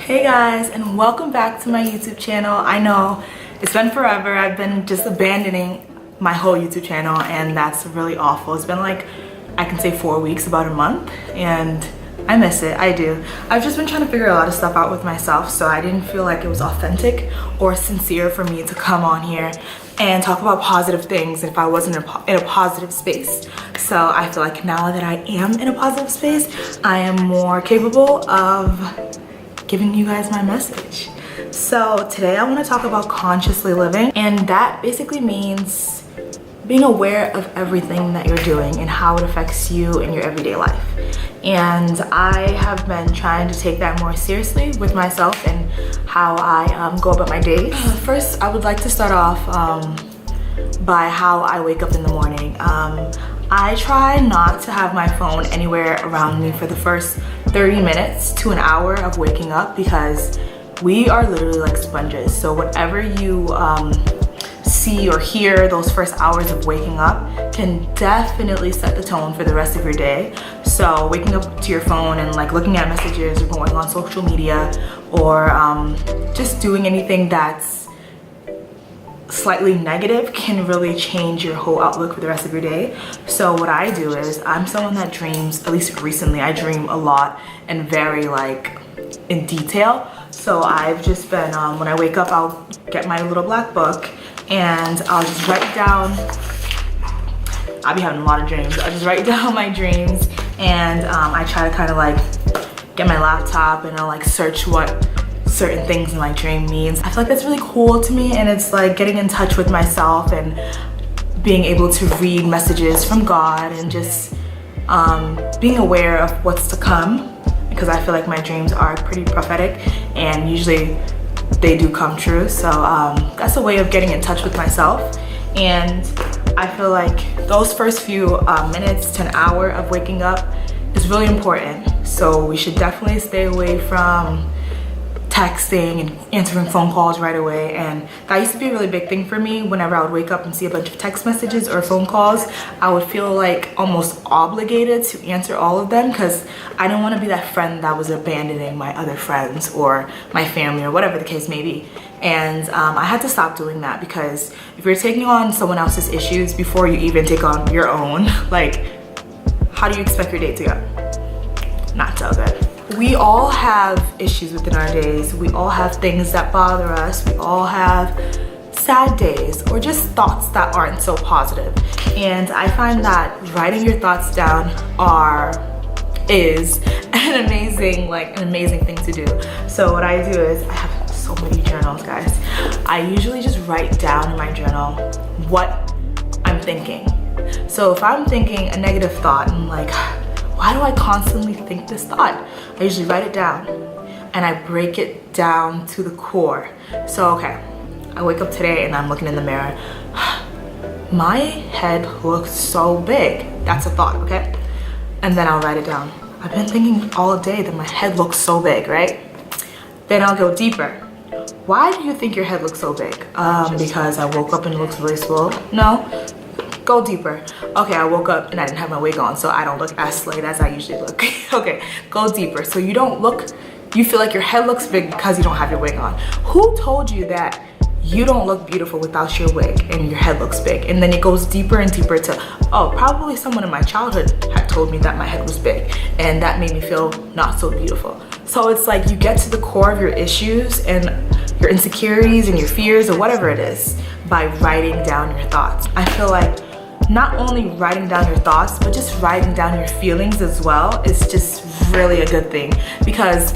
Hey guys, and welcome back to my YouTube channel. I know it's been forever. I've been just abandoning my whole YouTube channel, and that's really awful. It's been like, I can say 4 weeks, about a month, and I miss it. I do. I've just been trying to figure a lot of stuff out with myself, so I didn't feel like it was authentic or sincere for me to come on here and talk about positive things if I wasn't in a positive space. So I feel like now that I am in a positive space, I am more capable of giving you guys my message. So today I want to talk about consciously living, and that basically means being aware of everything that you're doing and how it affects you in your everyday life. And I have been trying to take that more seriously with myself and how I go about my days. First, I would like to start off by how I wake up in the morning. I try not to have my phone anywhere around me for the first 30 minutes to an hour of waking up, because we are literally like sponges. So whatever you see or hear those first hours of waking up can definitely set the tone for the rest of your day. So waking up to your phone and like looking at messages or going on social media or just doing anything that's slightly negative can really change your whole outlook for the rest of your day. So what I do is, I'm someone that dreams, at least recently, I dream a lot and very like in detail. So I've just been, when I wake up, I'll get my little black book and I'll just write down, I'll be having a lot of dreams. I'll just write down my dreams, and I try to kind of like get my laptop and I'll like search what certain things in my dream means. I feel like that's really cool to me, and it's like getting in touch with myself and being able to read messages from God and just being aware of what's to come, because I feel like my dreams are pretty prophetic and usually they do come true. So that's a way of getting in touch with myself, and I feel like those first few minutes to an hour of waking up is really important. So we should definitely stay away from texting and answering phone calls right away. And that used to be a really big thing for me. Whenever I would wake up and see a bunch of text messages or phone calls, I would feel like almost obligated to answer all of them, because I didn't want to be that friend that was abandoning my other friends or my family or whatever the case may be. And I had to stop doing that, because if you're taking on someone else's issues before you even take on your own, like, how do you expect your day to go? Not so good. We all have issues within our days. We all have things that bother us. We all have sad days or just thoughts that aren't so positive. And I find that writing your thoughts down is an amazing thing to do. So what I do is, I have so many journals, guys. I usually just write down in my journal what I'm thinking. So if I'm thinking a negative thought, I'm like, why do I constantly think this thought? I usually write it down and I break it down to the core. So, okay, I wake up today and I'm looking in the mirror. My head looks so big. That's a thought, okay? And then I'll write it down. I've been thinking all day that my head looks so big, right? Then I'll go deeper. Why do you think your head looks so big? Because I woke up and it looks really swole. No. Go deeper. Okay, I woke up and I didn't have my wig on, so I don't look as slayed as I usually look. Okay, go deeper. So you feel like your head looks big because you don't have your wig on. Who told you that you don't look beautiful without your wig and your head looks big? And then it goes deeper and deeper to, oh, probably someone in my childhood had told me that my head was big, and that made me feel not so beautiful. So it's like you get to the core of your issues and your insecurities and your fears or whatever it is by writing down your thoughts. I feel like not only writing down your thoughts, but just writing down your feelings as well is just really a good thing, because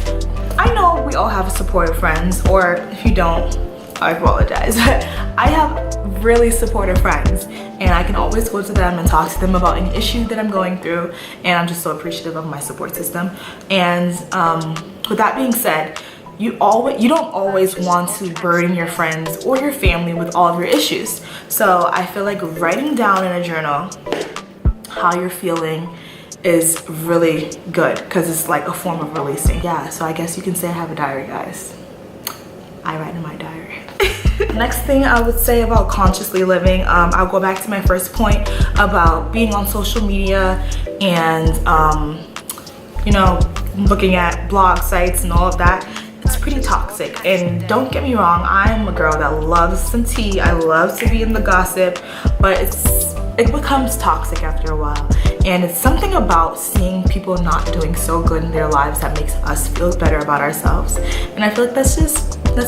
I know we all have supportive friends, or if you don't, I apologize. I have really supportive friends, and I can always go to them and talk to them about any issue that I'm going through, and I'm just so appreciative of my support system. And with that being said, you don't always want to burden your friends or your family with all of your issues. So I feel like writing down in a journal how you're feeling is really good, because it's like a form of releasing. Yeah, so I guess you can say I have a diary, guys. I write in my diary. Next thing I would say about consciously living, I'll go back to my first point about being on social media and, you know, looking at blog sites and all of that. It's pretty toxic. And don't get me wrong, I'm a girl that loves some tea. I love to be in the gossip, but it becomes toxic after a while. And it's something about seeing people not doing so good in their lives that makes us feel better about ourselves. And I feel like that's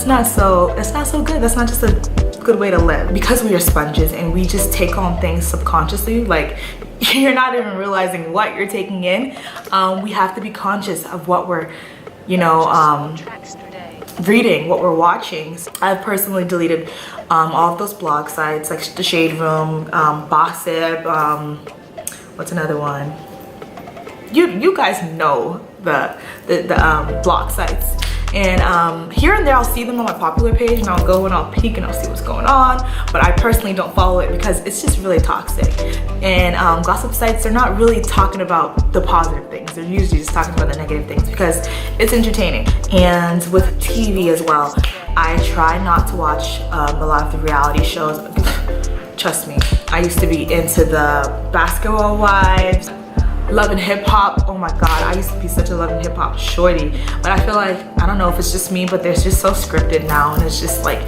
not so good. That's not just a good way to live. Because we are sponges and we just take on things subconsciously, like you're not even realizing what you're taking in. We have to be conscious of what we're, reading, what we're watching. I've personally deleted all of those blog sites like the Shade Room, Gossip, what's another one? You guys know the blog sites. And here and there I'll see them on my popular page and I'll go and I'll peek and I'll see what's going on, but I personally don't follow it because it's just really toxic. And gossip sites, they're not really talking about the positive things. They're usually just talking about the negative things because it's entertaining. And with TV as well, I try not to watch a lot of the reality shows. Trust me, I used to be into the Basketball Wives, Love and Hip Hop. Oh my god, I used to be such a Love and Hip Hop shorty. But I feel like, I don't know if it's just me, but they're just so scripted now, and it's just like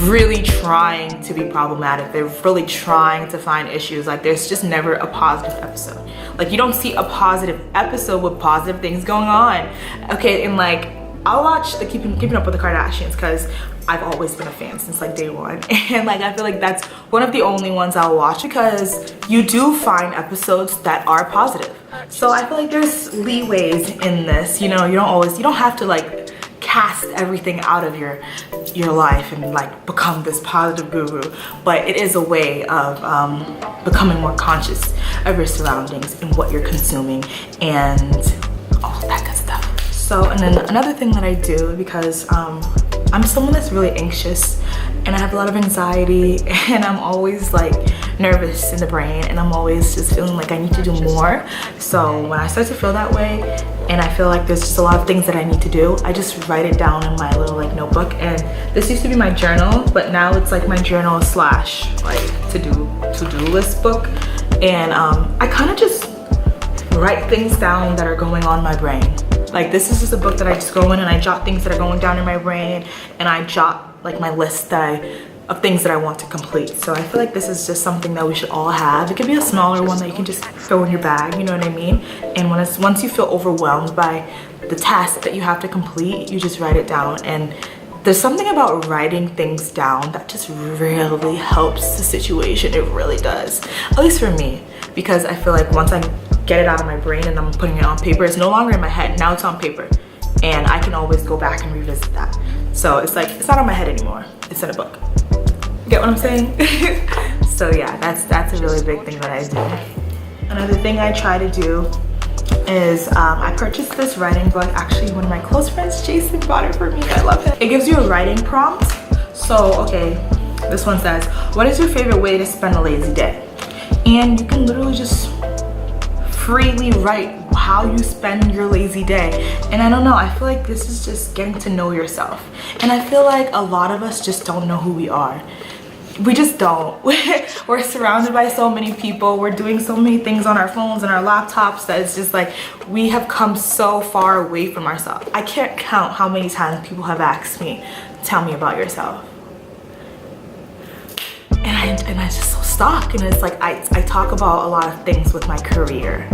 really trying to be problematic. They're really trying to find issues. Like there's just never a positive episode. Like you don't see a positive episode with positive things going on. Okay, and like I'll watch the Keeping Up with the Kardashians because I've always been a fan since like day one, and like I feel like that's one of the only ones I'll watch because you do find episodes that are positive. So I feel like there's leeways in this, you don't have to like cast everything out of your life and like become this positive guru, but it is a way of becoming more conscious of your surroundings and what you're consuming and all that good stuff. So, and then another thing that I do, because I'm someone that's really anxious and I have a lot of anxiety and I'm always like nervous in the brain and I'm always just feeling like I need to do more. So when I start to feel that way and I feel like there's just a lot of things that I need to do, I just write it down in my little like notebook. And this used to be my journal, but now it's like my journal slash like to-do list book. And I kind of just write things down that are going on in my brain. Like this is just a book that I just go in and I jot things that are going down in my brain, and I jot like my list of things that I want to complete. So I feel like this is just something that we should all have. It could be a smaller one that you can just throw in your bag, you know what I mean? And once you feel overwhelmed by the task that you have to complete, you just write it down. And there's something about writing things down that just really helps the situation. It really does, at least for me, because I feel like once I get it out of my brain and I'm putting it on paper, it's no longer in my head, now it's on paper, and I can always go back and revisit that. So it's like, it's not on my head anymore, it's in a book. Get what I'm saying? So yeah, that's a really big thing that I do. Another thing I try to do is I purchased this writing book. Actually, one of my close friends, Jason, bought it for me. I love it. It gives you a writing prompt. So okay, this one says, what is your favorite way to spend a lazy day? And you can literally just freely write how you spend your lazy day. And I don't know, I feel like this is just getting to know yourself. And I feel like a lot of us just don't know who we are. We just don't. We're surrounded by so many people. We're doing so many things on our phones and our laptops that it's just like we have come so far away from ourselves. I can't count how many times people have asked me, tell me about yourself. And I just so stuck. And it's like I talk about a lot of things with my career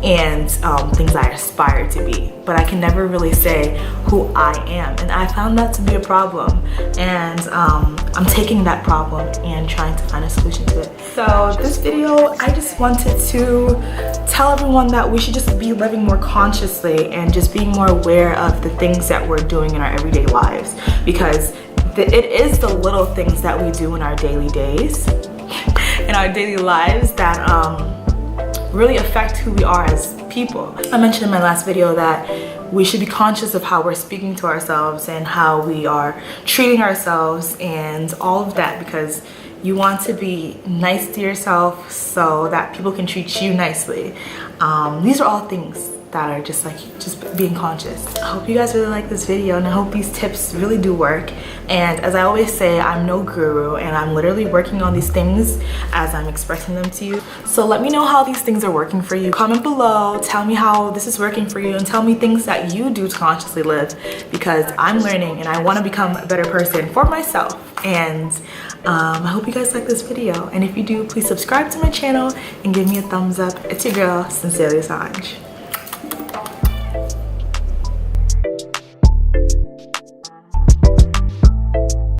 and things I aspire to be, but I can never really say who I am, and I found that to be a problem. And I'm taking that problem and trying to find a solution to it. So this video, I just wanted to tell everyone that we should just be living more consciously and just being more aware of the things that we're doing in our everyday lives, because it is the little things that we do in our daily days, in our daily lives, that really affect who we are as people. I mentioned in my last video that we should be conscious of how we're speaking to ourselves and how we are treating ourselves and all of that, because you want to be nice to yourself so that people can treat you nicely. These are all things that are just being conscious. I hope you guys really like this video, and I hope these tips really do work. And as I always say, I'm no guru, and I'm literally working on these things as I'm expressing them to you. So let me know how these things are working for you. Comment below, tell me how this is working for you, and tell me things that you do to consciously live, because I'm learning and I want to become a better person for myself. And I hope you guys like this video, and if you do, please subscribe to my channel and give me a thumbs up. It's your girl, SincerelySanj.